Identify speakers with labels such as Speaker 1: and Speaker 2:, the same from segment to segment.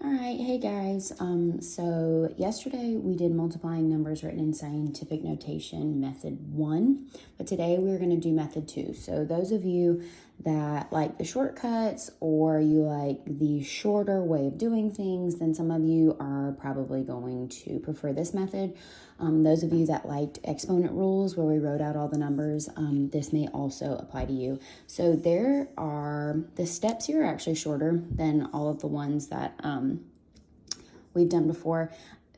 Speaker 1: All right, hey guys. So yesterday we did multiplying numbers written in scientific notation method 1, but today we're going to do method 2. So those of you that like the shortcuts or you like the shorter way of doing things, then some of you are probably going to prefer this method. Those of you that liked exponent rules where we wrote out all the numbers, this may also apply to you. So the steps here are actually shorter than all of the ones that we've done before.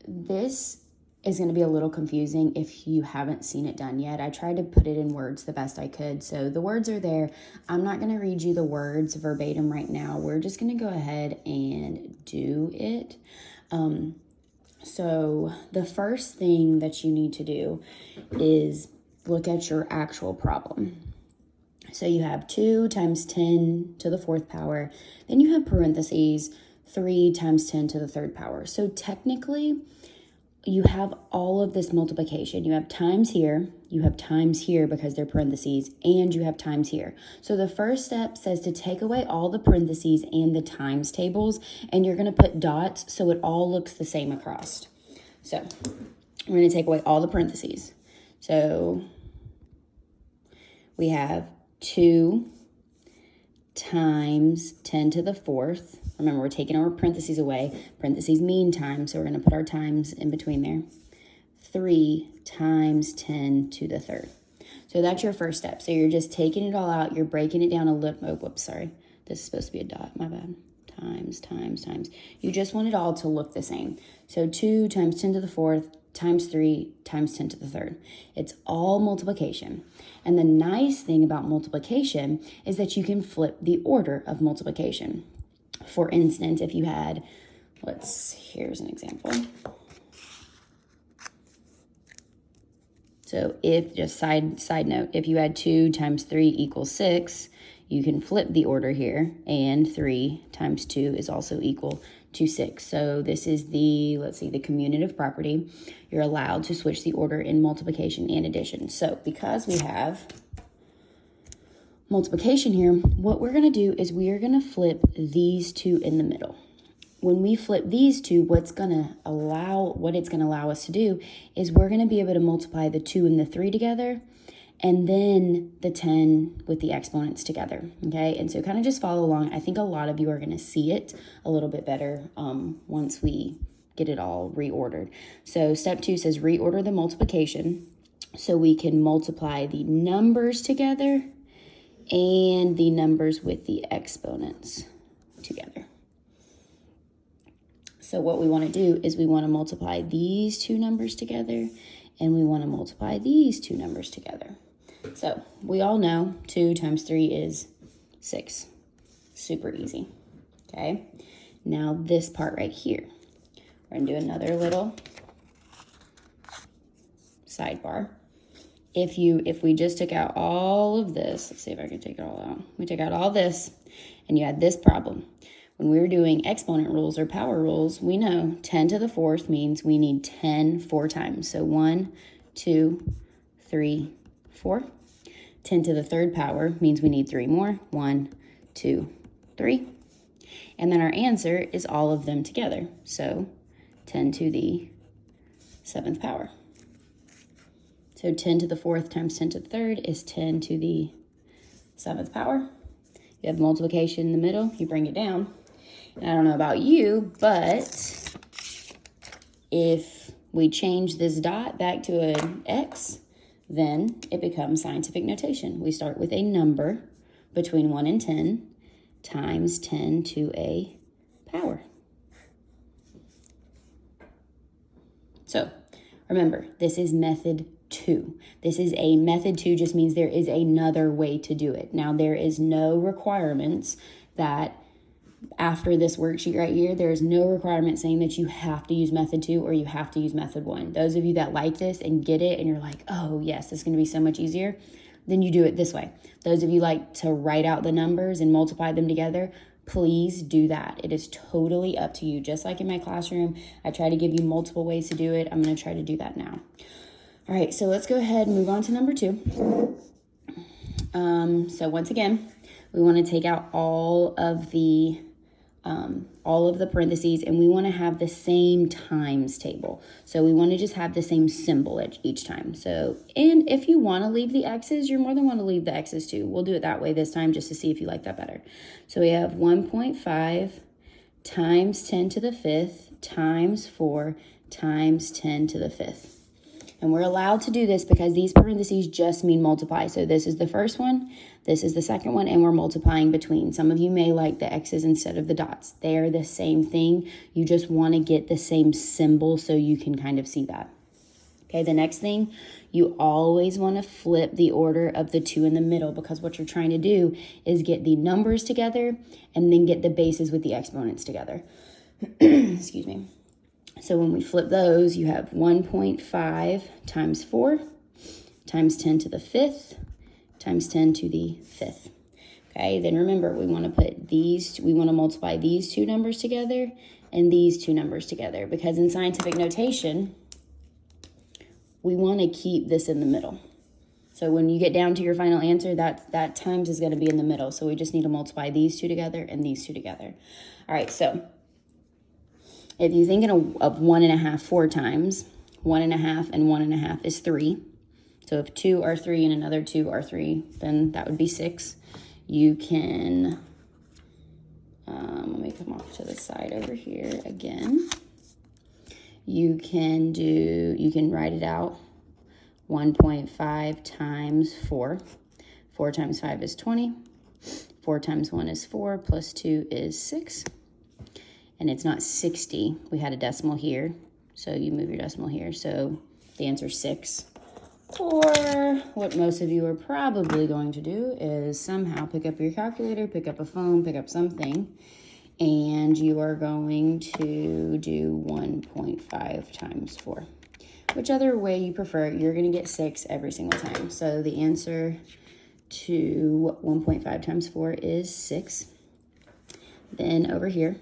Speaker 1: This is going to be a little confusing if you haven't seen it done yet. I tried to put it in words the best I could. So the words are there. I'm not going to read you the words verbatim right now. We're just going to go ahead and do it. So the first thing that you need to do is look at your actual problem. So you have 2 times 10 to the 4th power. Then you have parentheses, 3 times 10 to the 3rd power. So technically, you have all of this multiplication. You have times here, you have times here because they're parentheses, and you have times here. So the first step says to take away all the parentheses and the times tables, and you're going to put dots so it all looks the same across. So we're going to take away all the parentheses. So we have 2 times 10 to the 4th. Remember, we're taking our parentheses away. Parentheses mean times, so we're going to put our times in between there. 3 times 10 to the 3rd. So that's your first step. So you're just taking it all out. You're breaking it down a little. Oh, whoops, sorry. This is supposed to be a dot. My bad. Times. You just want it all to look the same. So 2 times 10 to the 4th times 3 times 10 to the 3rd. It's all multiplication. And the nice thing about multiplication is that you can flip the order of multiplication. For instance, if you had, here's an example. So if, just side note, if you had 2 times 3 equals 6, you can flip the order here, and 3 times 2 is also equal to 6. So this is the commutative property. You're allowed to switch the order in multiplication and addition. So because we have multiplication here, what we're going to do is we are going to flip these two in the middle. When we flip these two, what it's going to allow us to do is we're going to be able to multiply the 2 and the 3 together, and then the 10 with the exponents together, okay? And so kind of just follow along. I think a lot of you are going to see it a little bit better once we get it all reordered. So step 2 says reorder the multiplication so we can multiply the numbers together and the numbers with the exponents together. So what we want to do is we want to multiply these two numbers together, and we want to multiply these two numbers together. So we all know 2 times 3 is 6. Super easy. Okay. Now this part right here, we're going to do another little sidebar. If we just took out all of this, let's see if I can take it all out. We took out all this, and you had this problem. When we were doing exponent rules or power rules, we know 10 to the 4th means we need 10 4 times. So 1, 2, 3, 4. 10 to the 3rd power means we need 3 more. 1, 2, 3. And then our answer is all of them together. So 10 to the 7th power. So 10 to the 4th times 10 to the 3rd is 10 to the 7th power. You have multiplication in the middle. You bring it down. And I don't know about you, but if we change this dot back to an X, then it becomes scientific notation. We start with a number between 1 and 10 times 10 to a power. So remember, this is method 2. This is a method 2, just means there is another way to do it. Now, there is no requirements that after this worksheet right here, there is no requirement saying that you have to use method 2 or you have to use method 1. Those of you that like this and get it and you're like, oh yes, it's going to be so much easier, then you do it this way. Those of you like to write out the numbers and multiply them together, please do that. It is totally up to you. Just like in my classroom, I try to give you multiple ways to do it. I'm going to try to do that now. All right, so let's go ahead and move on to number 2. So once again, we want to take out all of the all of the parentheses, and we want to have the same times table. So we want to just have the same symbol each time. So, and if you want to leave the X's, you're more than want to leave the X's too. We'll do it that way this time just to see if you like that better. So we have 1.5 times 10 to the 5th times 4 times 10 to the 5th. And we're allowed to do this because these parentheses just mean multiply. So this is the first one, this is the second one, and we're multiplying between. Some of you may like the X's instead of the dots. They're the same thing. You just want to get the same symbol so you can kind of see that. Okay, the next thing, you always want to flip the order of the two in the middle, because what you're trying to do is get the numbers together and then get the bases with the exponents together. Excuse me. So when we flip those, you have 1.5 times 4 times 10 to the 5th times 10 to the 5th. Okay, then remember, we want to multiply these two numbers together and these two numbers together, because in scientific notation, we want to keep this in the middle. So when you get down to your final answer, that times is going to be in the middle. So we just need to multiply these two together and these two together. All right, so if you're thinking of 1.5 4 times, 1.5 and 1.5 is 3. So if 2 are 3 and another 2 are 3, then that would be 6. You can, let me come off to the side over here again. You can write it out. 1.5 times 4. 4 times 5 is 20. 4 times 1 is 4, plus 2 is 6. And it's not 60. We had a decimal here, so you move your decimal here. So the answer is 6. Or what most of you are probably going to do is somehow pick up your calculator, pick up a phone, pick up something, and you are going to do 1.5 times 4. Whichever way you prefer, you're going to get 6 every single time. So the answer to 1.5 times 4 is 6. Then over here,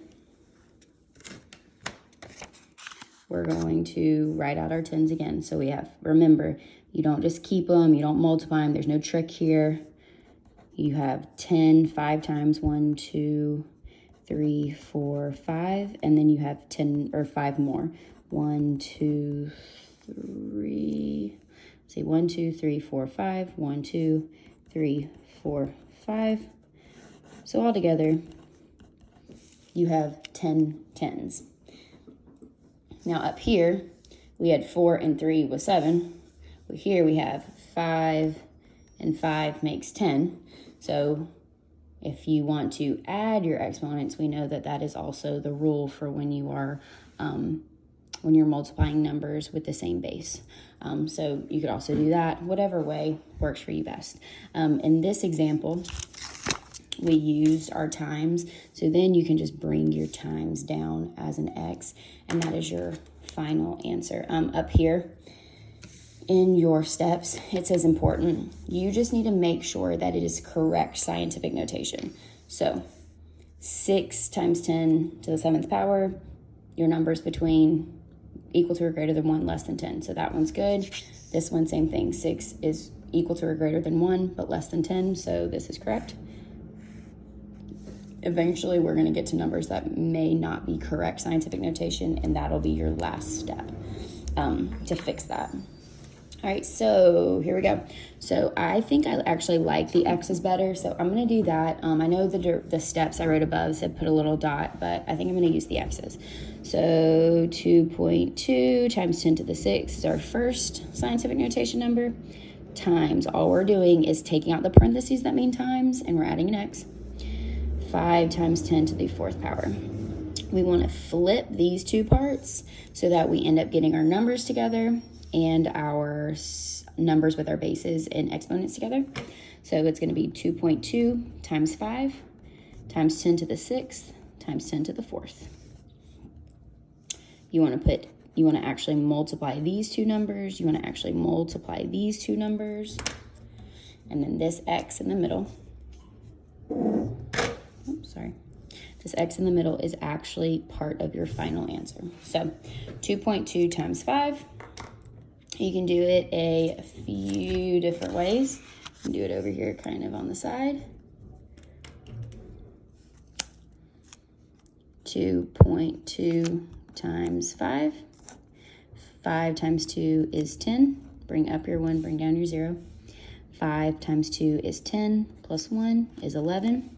Speaker 1: we're going to write out our 10s again. So we have, remember, you don't just keep them, you don't multiply them, there's no trick here. You have 10 5 times, 1, 2, 3, 4, 5, and then you have 10 or 5 more. 1, 2, 3, say 1, 2, 3, 4, 5, 1, 2, 3, 4, 5. So altogether, you have 10 10s. Now up here, we had 4 and 3 was 7. But here we have 5 and 5 makes 10. So if you want to add your exponents, we know that that is also the rule for when you are when you're multiplying numbers with the same base. So you could also do that, whatever way works for you best. In this example, we used our times, so then you can just bring your times down as an X, and that is your final answer. Up here in your steps, it says important. You just need to make sure that it is correct scientific notation. So 6 times 10 to the 7th power, your numbers between equal to or greater than 1, less than 10. So that one's good. This one, same thing. 6 is equal to or greater than 1, but less than 10. So this is correct. Eventually, we're going to get to numbers that may not be correct scientific notation, and that'll be your last step to fix that. All right, so here we go. So I think I actually like the X's better, so I'm going to do that. I know the steps I wrote above said put a little dot, but I think I'm going to use the X's. So 2.2 times 10 to the 6th is our first scientific notation number, times. All we're doing is taking out the parentheses that mean times, and we're adding an X. 5 times 10 to the 4th power. We want to flip these two parts so that we end up getting our numbers together and our numbers with our bases and exponents together. So it's going to be 2.2 times 5 times 10 to the 6th times 10 to the 4th. You want to actually multiply these two numbers. You want to actually multiply these two numbers. And then this X in the middle. Oops, sorry. This X in the middle is actually part of your final answer. So 2.2 times 5. You can do it a few different ways. You can do it over here kind of on the side. 2.2 times 5. 5 times 2 is 10. Bring up your 1, bring down your 0. 5 times 2 is 10, plus 1 is 11.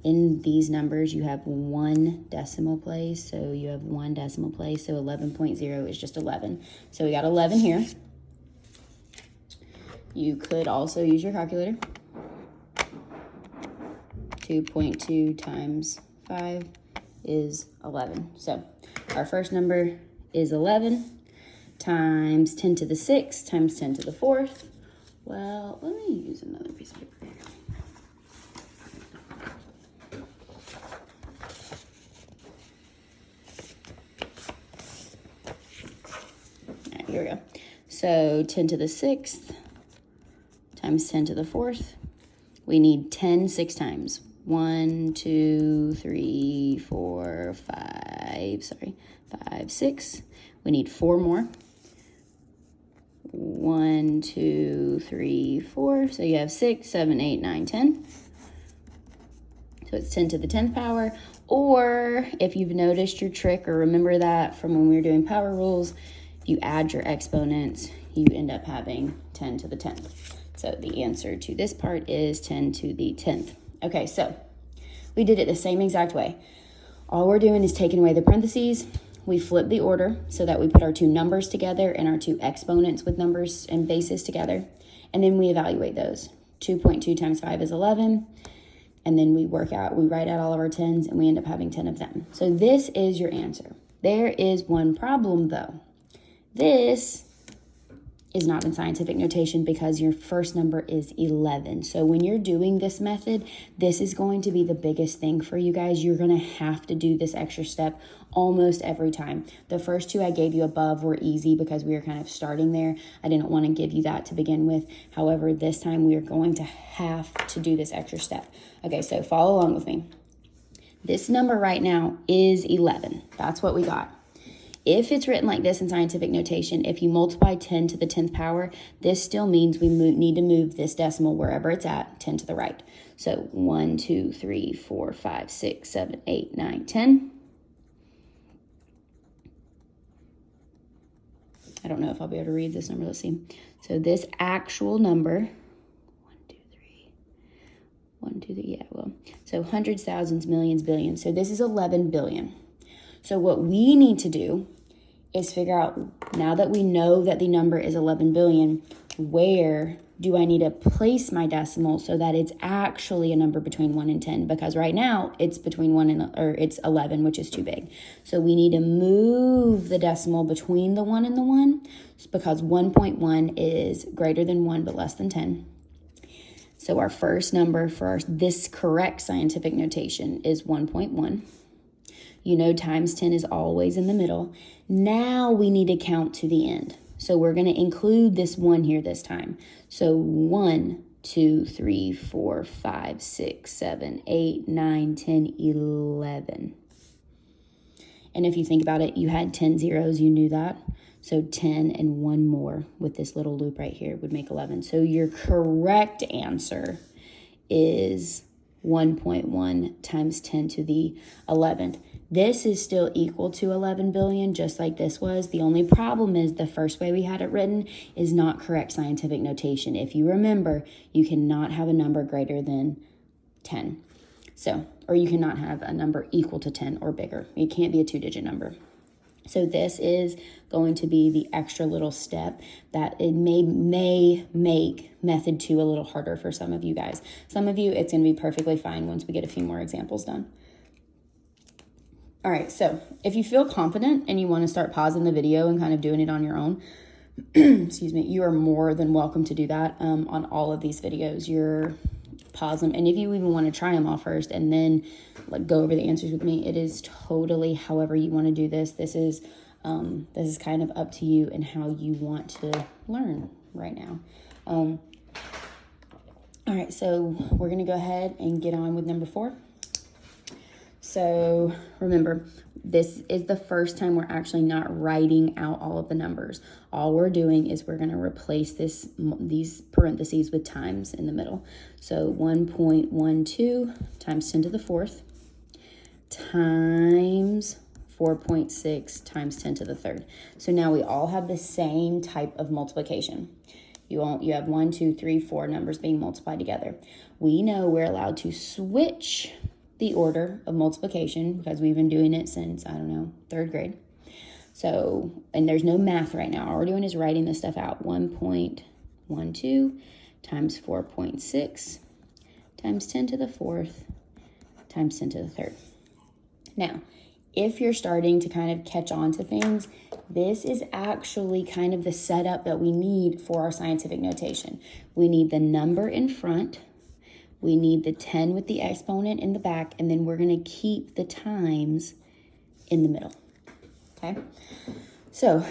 Speaker 1: In these numbers, you have 1 decimal place, so you have 1 decimal place, so 11.0 is just 11. So we got 11 here. You could also use your calculator. 2.2 times 5 is 11. So our first number is 11 times 10 to the 6th times 10 to the 4th. Well, let me use another piece of paper here. All right, here we go. So 10 to the 6th times 10 to the 4th. We need 10 6 times. 1, 2, 3, 4, 5, 5, 6. We need 4 more. 1, 2, 3, 4. So you have 6, 7, 8, 9, 10. So it's 10 to the 10th power. Or if you've noticed your trick or remember that from when we were doing power rules, if you add your exponents, you end up having 10 to the 10th. So the answer to this part is 10 to the 10th. Okay, so we did it the same exact way. All we're doing is taking away the parentheses. We flip the order so that we put our 2 numbers together and our 2 exponents with numbers and bases together. And then we evaluate those. 2.2 times 5 is 11. And then we write out all of our 10s and we end up having 10 of them. So this is your answer. There is one problem though. This is not in scientific notation because your first number is 11. So when you're doing this method, this is going to be the biggest thing for you guys. You're going to have to do this extra step almost every time. The first 2 I gave you above were easy because we were kind of starting there. I didn't want to give you that to begin with. However, this time we are going to have to do this extra step. Okay, so follow along with me. This number right now is 11. That's what we got. If it's written like this in scientific notation, if you multiply 10 to the 10th power, this still means we need to move this decimal wherever it's at, 10 to the right. So 1, 2, 3, 4, 5, 6, 7, 8, 9, 10. I don't know if I'll be able to read this number. Let's see. So this actual number, 1, 2, 3, yeah, well, so hundreds, thousands, millions, billions. So this is 11 billion. So what we need to do is figure out, now that we know that the number is 11 billion, where do I need to place my decimal so that it's actually a number between 1 and 10? Because right now it's between 1 and, or it's 11, which is too big. So we need to move the decimal between the 1 and the 1 because 1.1 is greater than 1 but less than 10. So our first number for this correct scientific notation is 1.1. You know times 10 is always in the middle. Now we need to count to the end. So we're going to include this 1 here this time. So 1, 2, 3, 4, 5, 6, 7, 8, 9, 10, 11. And if you think about it, you had 10 zeros, you knew that. So 10 and 1 more with this little loop right here would make 11. So your correct answer is 1.1 times 10 to the 11th. This is still equal to 11 billion, just like this was. The only problem is the first way we had it written is not correct scientific notation. If you remember, you cannot have a number greater than 10. So, or you cannot have a number equal to 10 or bigger. It can't be a 2-digit number. So this is going to be the extra little step that it may make method 2 a little harder for some of you guys. Some of you, it's going to be perfectly fine once we get a few more examples done. All right, so if you feel confident and you want to start pausing the video and kind of doing it on your own, excuse me, you are more than welcome to do that on all of these videos. You're pause them, and if you even want to try them all first and then like go over the answers with me, it is totally however you want to do this. This is kind of up to you and how you want to learn right now. All right, so we're going to go ahead and get on with number 4. So remember, this is the first time we're actually not writing out all of the numbers. All we're doing is we're going to replace these parentheses with times in the middle. So 1.12 times 10 to the 4th times 4.6 times 10 to the third. So now we all have the same type of multiplication. You have 1, 2, 3, 4 numbers being multiplied together. We know we're allowed to switch the order of multiplication because we've been doing it since, I don't know, 3rd grade. So, and there's no math right now. All we're doing is writing this stuff out. 1.12 times 4.6 times 10 to the 4th times 10 to the 3rd. Now, if you're starting to kind of catch on to things, this is actually kind of the setup that we need for our scientific notation. We need the number in front, we need the 10 with the exponent in the back, and then we're going to keep the times in the middle. Okay? So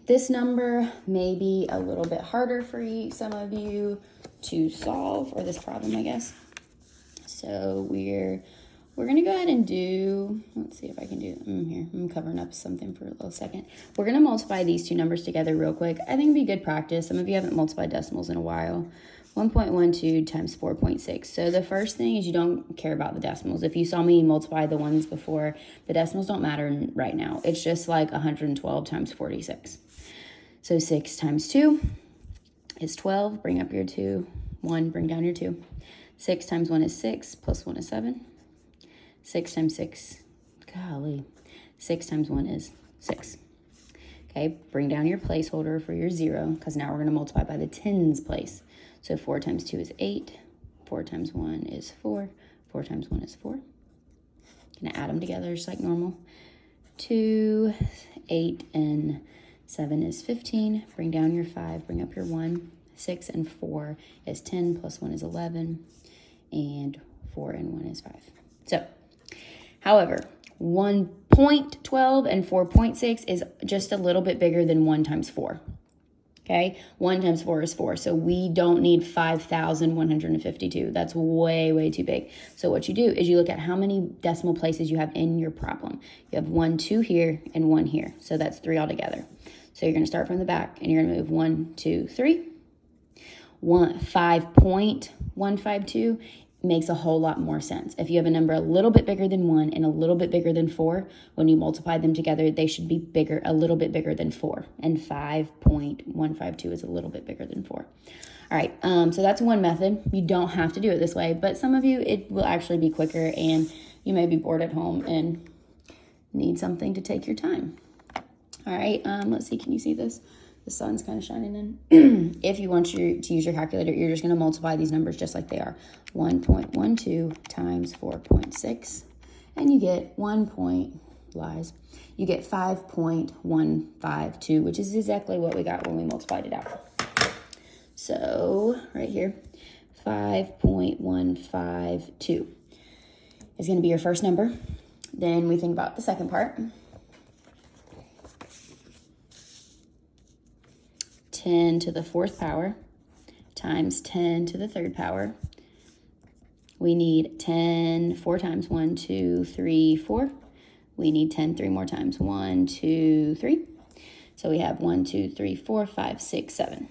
Speaker 1: this number may be a little bit harder for you, some of you, to solve, or this problem, I guess. So we're going to go ahead and do, let's see if I can do, here, I'm covering up something for a little second. We're going to multiply these two numbers together real quick. I think it'd be good practice. Some of you haven't multiplied decimals in a while. 1.12 times 4.6. So the first thing is you don't care about the decimals. If you saw me multiply the ones before, the decimals don't matter right now. It's just like 112 times 46. So 6 times 2 is 12. Bring up your 2. 1, bring down your 2. 6 times 1 is 6, plus 1 is 7. 6 times 6, golly, 6 times 1 is 6. Okay, bring down your placeholder for your 0, because now we're going to multiply by the tens place. So 4 times 2 is 8, 4 times 1 is 4, 4 times 1 is 4. Gonna add them together just like normal. 2, 8, and 7 is 15. Bring down your 5, bring up your 1. 6 and 4 is 10, plus 1 is 11, and 4 and 1 is 5. So, however, 1.12 and 4.6 is just a little bit bigger than 1 times 4. Okay, 1 times 4 is 4, so we don't need 5,152. That's way, way too big. So what you do is you look at how many decimal places you have in your problem. You have 1, 2 here, and 1 here, so that's 3 altogether. So you're going to start from the back, and you're going to move 1, 2, 3. 5.152 makes a whole lot more sense. If you have a number a little bit bigger than 1 and a little bit bigger than 4, when you multiply them together, they should be bigger, a little bit bigger than 4. And 5.152 is a little bit bigger than 4. All right, so that's one method. You don't have to do it this way, but some of you, it will actually be quicker, and you may be bored at home and need something to take your time. All right, let's see, can you see this? The sun's kind of shining in. If you want to use your calculator, you're just going to multiply these numbers just like they are. 1.12 times 4.6, and you get you get 5.152, which is exactly what we got when we multiplied it out. So right here, 5.152 is going to be your first number. Then we think about the second part. 10 to the 4th power times 10 to the 3rd power. We need 10 4 times. 1, 2, 3, 4. We need 10 3 more times. 1, 2, 3. So we have 1, 2, 3, 4, 5, 6, 7.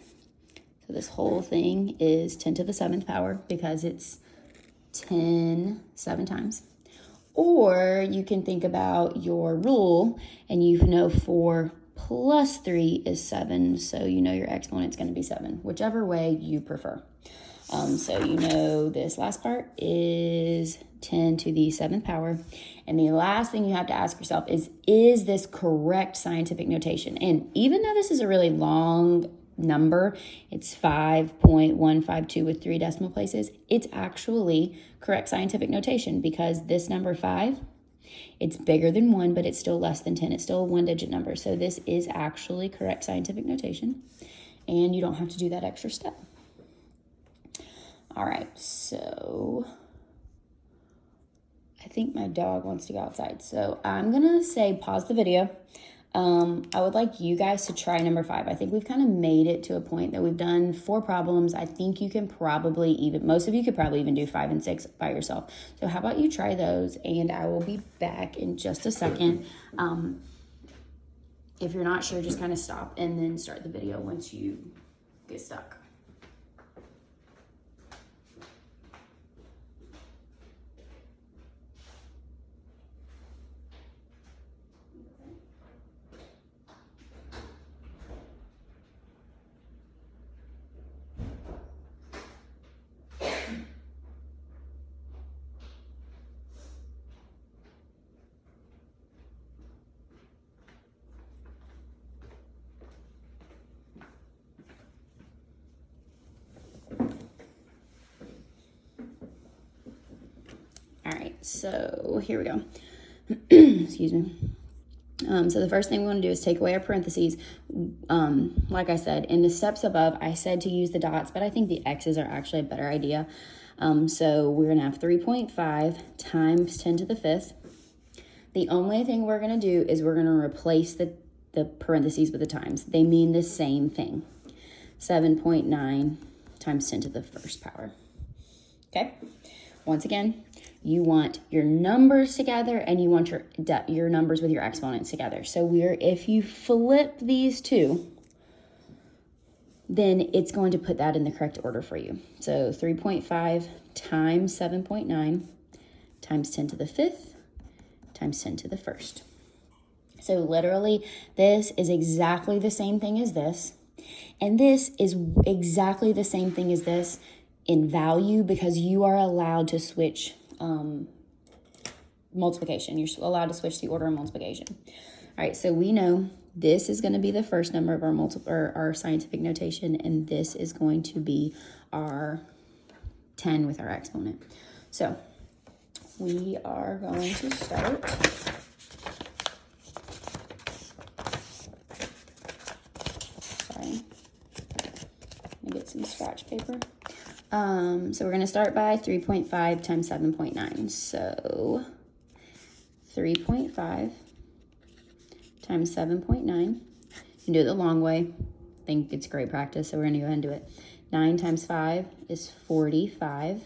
Speaker 1: So this whole thing is 10 to the 7th power because it's 10 7 times. Or you can think about your rule, and you know 4 plus 3 is 7, so you know your exponent's going to be 7, whichever way you prefer. So you know this last part is 10 to the 7th power. And the last thing you have to ask yourself is this correct scientific notation? And even though this is a really long number, it's 5.152 with 3 decimal places, it's actually correct scientific notation because this number 5, it's bigger than 1, but it's still less than 10. It's still a 1-digit number. So this is actually correct scientific notation, and you don't have to do that extra step. All right, so I think my dog wants to go outside. So I'm going to say pause the video. I would like you guys to try number 5. I think we've kind of made it to a point that we've done 4 problems. I think you can probably most of you could probably even do 5 and 6 by yourself. So how about you try those, and I will be back in just a second. If you're not sure, just kind of stop and then start the video once you get stuck. so here we go. Excuse me. So the first thing we want to do is take away our parentheses. Like I said, in the steps above, I said to use the dots, but I think the X's are actually a better idea. So we're going to have 3.5 times 10 to the 5th. The only thing we're going to do is we're going to replace the parentheses with the times. They mean the same thing. 7.9 times 10 to the first power. Okay? Once again, you want your numbers together and you want your numbers with your exponents together. So if you flip these two, then it's going to put that in the correct order for you. So 3.5 times 7.9 times 10 to the 5th times 10 to the 1st. So literally, this is exactly the same thing as this. And this is exactly the same thing as this in value, because you are allowed to switch multiplication. You're allowed to switch the order of multiplication. All right, so we know this is going to be the first number of our scientific notation, and this is going to be our 10 with our exponent. So we are going to start. Sorry, let me get some scratch paper. So we're going to start by 3.5 times 7.9. So 3.5 times 7.9. You can do it the long way. I think it's great practice, so we're going to go ahead and do it. 9 times 5 is 45.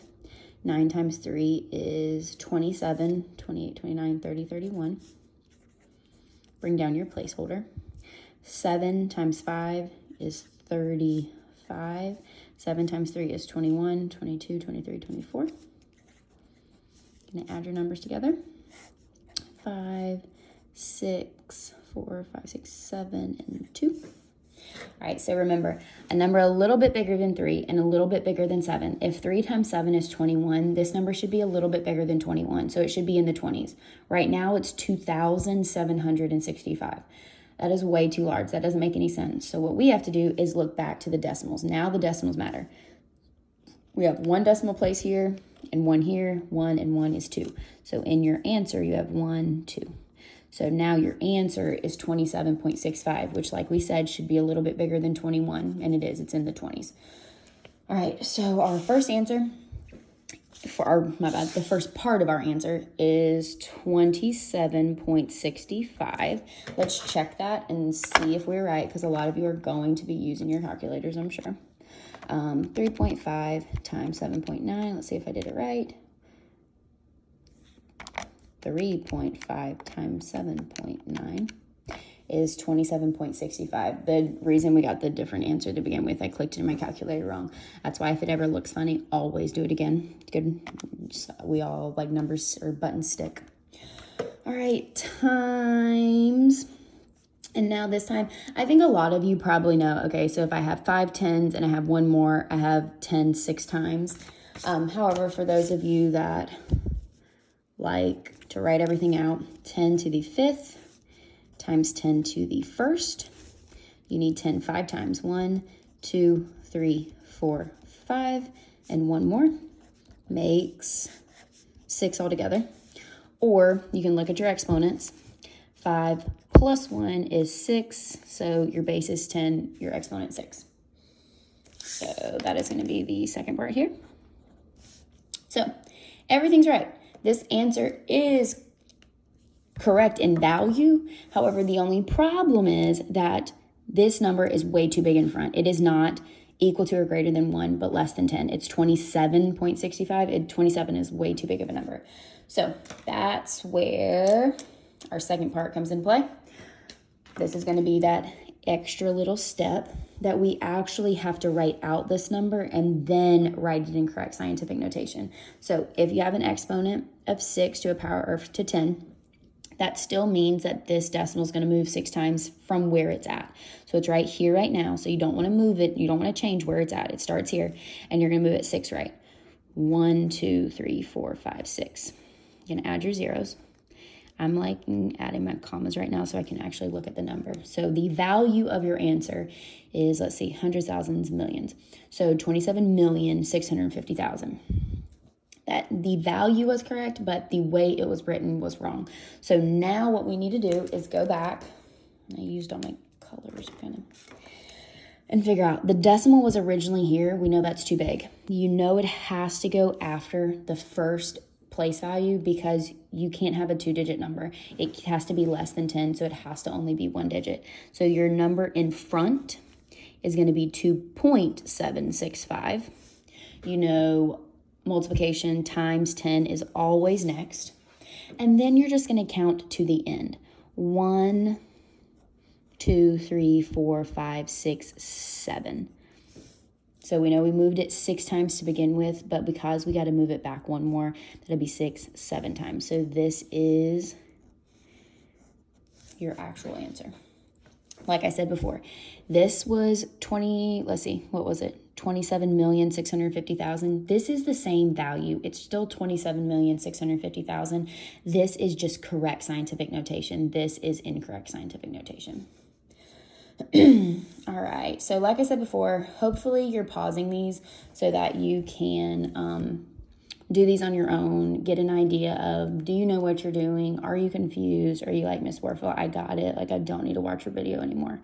Speaker 1: 9 times 3 is 27, 28, 29, 30, 31. Bring down your placeholder. 7 times 5 is 35. 7 times 3 is 21, 22, 23, 24. You're going to add your numbers together. 5, 6, 4, 5, 6, 7, and 2. All right, so remember, a number a little bit bigger than 3 and a little bit bigger than 7. If 3 times 7 is 21, this number should be a little bit bigger than 21, so it should be in the 20s. Right now, it's 2,765. That is way too large. That doesn't make any sense. So what we have to do is look back to the decimals. Now the decimals matter. We have one decimal place here and one here. 1 and 1 is 2. So in your answer, you have 1, 2. So now your answer is 27.65, which, like we said, should be a little bit bigger than 21, and it is. It's in the 20s. All right, so our first answer the first part of our answer is 27.65. Let's check that and see if we're right, because a lot of you are going to be using your calculators, I'm sure. 3.5 times 7.9. Let's see if I did it right. 3.5 times 7.9 is 27.65. The reason we got the different answer to begin with, I clicked in my calculator wrong. That's why if it ever looks funny, always do it again. Good. We all like numbers or buttons stick. All right, times. And now this time, I think a lot of you probably know, okay, so if I have 5 10s and I have one more, I have 10 6 times. However, for those of you that like to write everything out, 10 to the 5th times 10 to the 1st. You need 10 5 times. 1, 2, 3, 4, 5, and one more makes 6 altogether. Or you can look at your exponents. 5 plus 1 is 6, so your base is 10, your exponent 6. So that is going to be the second part here. So everything's right. This answer is correct in value. However, the only problem is that this number is way too big in front. It is not equal to or greater than 1, but less than 10. It's 27.65. 27 is way too big of a number. So that's where our second part comes into play. This is going to be that extra little step that we actually have to write out this number and then write it in correct scientific notation. So if you have an exponent of 6 to a power of to 10, that still means that this decimal is going to move 6 times from where it's at. So it's right here right now. So you don't want to move it. You don't want to change where it's at. It starts here, and you're going to move it 6 right. 1, 2, 3, 4, 5, 6. You're going to add your zeros. I'm like adding my commas right now so I can actually look at the number. So the value of your answer is, let's see, hundreds, thousands, millions. So 27,650,000. that the value was correct, but the way it was written was wrong. So now what we need to do is go back. I used all my colors kind of. And figure out the decimal was originally here. We know that's too big. You know it has to go after the first place value because you can't have a 2-digit number. It has to be less than 10, so it has to only be 1 digit. So your number in front is going to be 2.765. You know multiplication times 10 is always next. And then you're just going to count to the end. 1, 2, 3, 4, 5, 6, 7. So we know we moved it 6 times to begin with, but because we got to move it back one more, that'll be 6, 7 times. So this is your actual answer. Like I said before, this was 27,650,000. This is the same value. It's still 27,650,000. This is just correct scientific notation. This is incorrect scientific notation. All right. So like I said before, hopefully you're pausing these so that you can do these on your own, get an idea of, do you know what you're doing? Are you confused? Are you like, Miss Warfield, I got it. Like, I don't need to watch your video anymore.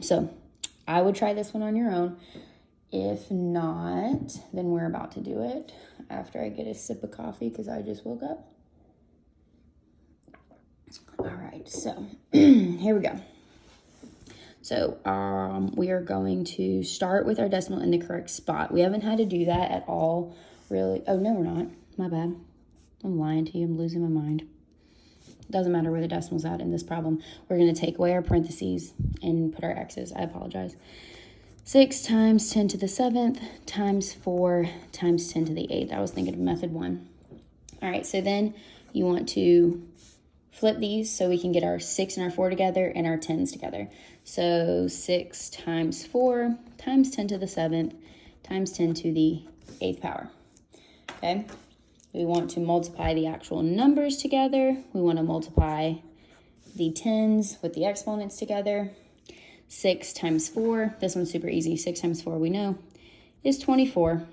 Speaker 1: So I would try this one on your own. If not, then we're about to do it after I get a sip of coffee because I just woke up. All right. So here we go. So we are going to start with our decimal in the correct spot. We haven't had to do that at all, really. Oh, no, we're not. My bad. I'm lying to you. I'm losing my mind. It doesn't matter where the decimal's at in this problem. We're going to take away our parentheses and put our X's. I apologize. 6 times 10 to the 7th times 4 times 10 to the 8th. I was thinking of method 1. All right, so then you want to flip these so we can get our 6 and our 4 together and our 10s together. So 6 times 4 times 10 to the 7th times 10 to the 8th power. Okay, we want to multiply the actual numbers together. We want to multiply the 10s with the exponents together. 6 times 4, this one's super easy. 6 times 4 we know is 24.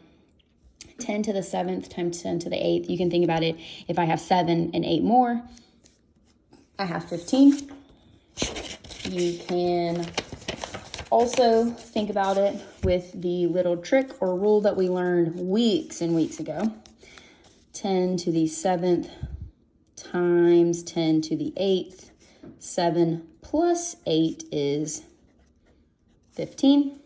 Speaker 1: 10 to the 7th times 10 to the 8th. You can think about it. If I have 7 and 8 more, I have 15. You can also think about it with the little trick or rule that we learned weeks and weeks ago. 10 to the 7th times 10 to the 8th. 7 plus 8 is 15.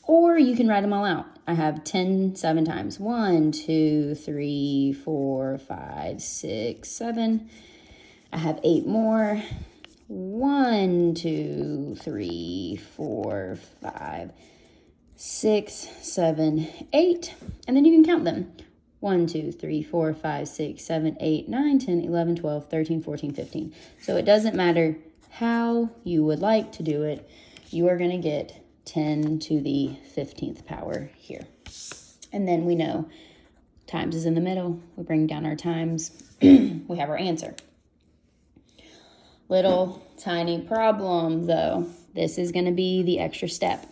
Speaker 1: Or you can write them all out. I have 10 7 times. 1, 2, 3, 4, 5, 6, 7. I have 8 more. 1, 2, 3, 4, 5, 6, 7, 8. And then you can count them. 1, 2, 3, 4, 5, 6, 7, 8, 9, 10, 11, 12, 13, 14, 15. So it doesn't matter how you would like to do it. You are going to get 10 to the 15th power here. And then we know times is in the middle. We bring down our times. We have our answer. Little tiny problem though. This is going to be the extra step.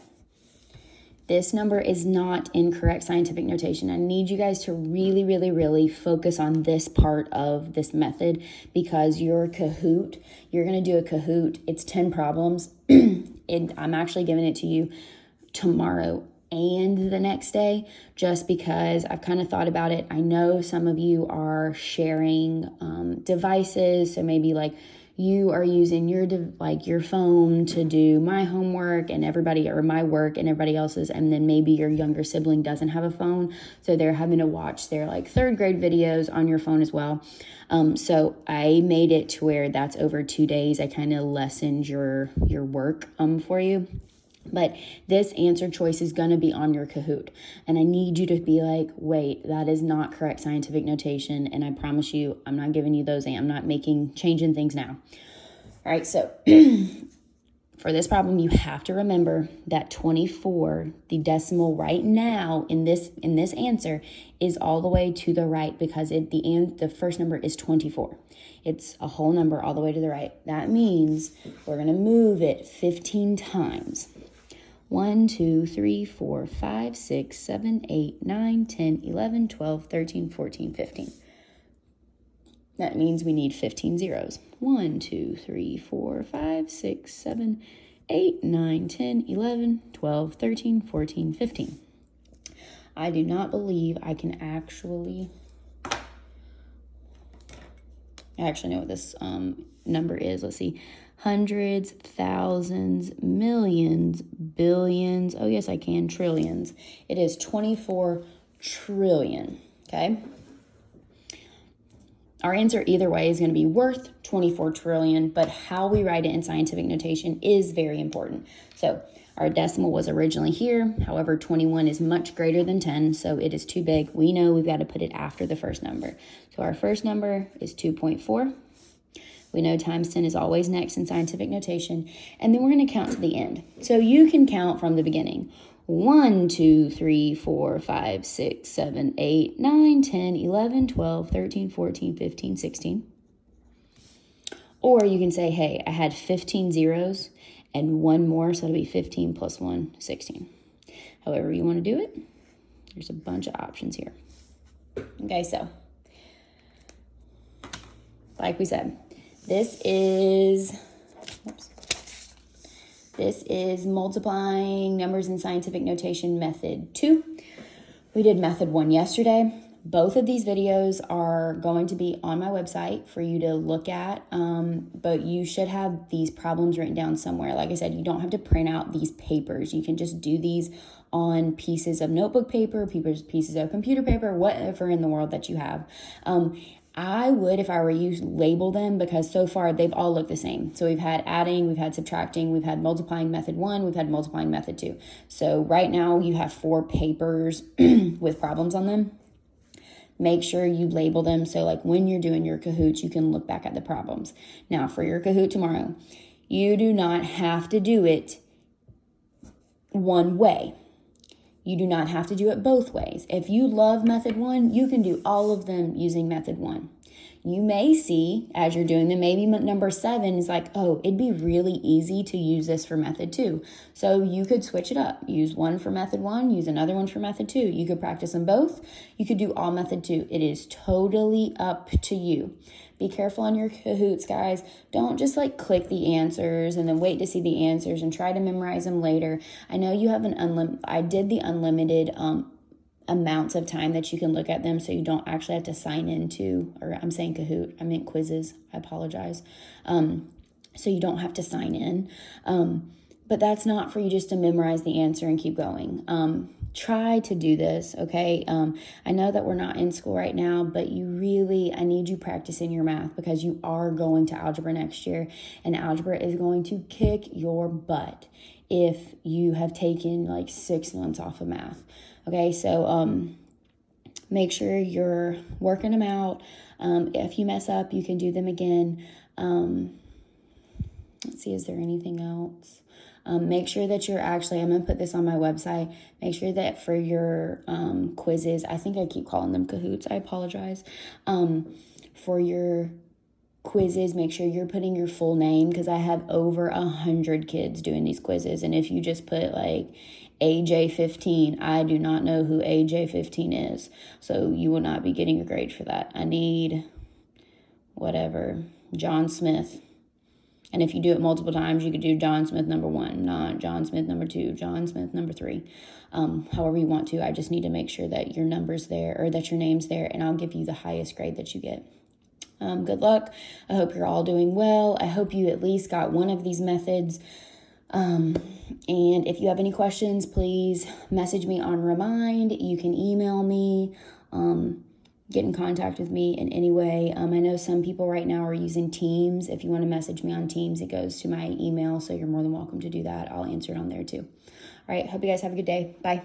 Speaker 1: This number is not in correct scientific notation. I need you guys to really, really, really focus on this part of this method because your Kahoot, you're going to do a Kahoot. It's 10 problems. And I'm actually giving it to you tomorrow and the next day just because I've kind of thought about it. I know some of you are sharing devices, so maybe like you are using your phone to do my homework and everybody, or my work and everybody else's, and then maybe your younger sibling doesn't have a phone, so they're having to watch their like 3rd grade videos on your phone as well. So I made it to where that's over 2 days. I kind of lessened your work for you. But this answer choice is going to be on your Kahoot. And I need you to be like, wait, that is not correct scientific notation. And I promise you, I'm not giving you those. I'm not changing things now. All right, so for this problem, you have to remember that 24, the decimal right now in this answer, is all the way to the right because the first number is 24. It's a whole number all the way to the right. That means we're going to move it 15 times. 1, 2, 3, 4, 5, 6, 7, 8, 9, 10, 11, 12, 13, 14, 15. That means we need 15 zeros. 1, 2, 3, 4, 5, 6, 7, 8, 9, 10, 11, 12, 13, 14, 15. I do not believe I can actually know what this number is. Let's see. Hundreds, thousands, millions, billions. Oh, yes, I can. Trillions. It is 24 trillion. Okay. Our answer either way is going to be worth 24 trillion, but how we write it in scientific notation is very important. So our decimal was originally here. However, 21 is much greater than 10, so it is too big. We know we've got to put it after the first number. So our first number is 2.4. We know times 10 is always next in scientific notation. And then we're going to count to the end. So you can count from the beginning. 1, 2, 3, 4, 5, 6, 7, 8, 9, 10, 11, 12, 13, 14, 15, 16. Or you can say, hey, I had 15 zeros and one more, so it'll be 15 plus 1, 16. However you want to do it, there's a bunch of options here. Okay, so like we said, this is multiplying numbers in scientific notation method 2. We did method 1 yesterday. Both of these videos are going to be on my website for you to look at, but you should have these problems written down somewhere. Like I said, you don't have to print out these papers. You can just do these on pieces of notebook paper, pieces of computer paper, whatever in the world that you have. I would, if I were you, label them because so far they've all looked the same. So we've had adding, we've had subtracting, we've had multiplying method 1, we've had multiplying method 2. So right now you have 4 papers with problems on them. Make sure you label them so like when you're doing your Kahoot, you can look back at the problems. Now for your Kahoot tomorrow, you do not have to do it one way. You do not have to do it both ways. If you love method 1, you can do all of them using method 1. You may see as you're doing them, maybe number 7 is like, oh, it'd be really easy to use this for method 2. So you could switch it up. Use one for method 1, use another one for method 2. You could practice them both. You could do all method 2. It is totally up to you. Be careful on your Kahoots, guys. Don't just like click the answers and then wait to see the answers and try to memorize them later. I know you have I did the unlimited amounts of time that you can look at them so you don't actually have to sign into, or I'm saying Kahoot, I meant quizzes. I apologize. So you don't have to sign in. But that's not for you just to memorize the answer and keep going. Try to do this, okay? I know that we're not in school right now, but I need you practicing your math because you are going to algebra next year, and algebra is going to kick your butt if you have taken like 6 months off of math, okay? So make sure you're working them out. If you mess up, you can do them again. Let's see, is there anything else? Make sure that I'm going to put this on my website. Make sure that for your quizzes, I think I keep calling them Kahoots. I apologize. For your quizzes, make sure you're putting your full name because I have over 100 kids doing these quizzes. And if you just put like AJ15, I do not know who AJ15 is. So you will not be getting a grade for that. I need John Smith. And if you do it multiple times, you could do John Smith number 1, not John Smith number 2, John Smith number 3. However you want to. I just need to make sure that your number's there or that your name's there, and I'll give you the highest grade that you get. Good luck. I hope you're all doing well. I hope you at least got one of these methods. And if you have any questions, please message me on Remind. You can email me. Get in contact with me in any way. I know some people right now are using Teams. If you want to message me on Teams, it goes to my email, so you're more than welcome to do that. I'll answer it on there too. All right, hope you guys have a good day. Bye.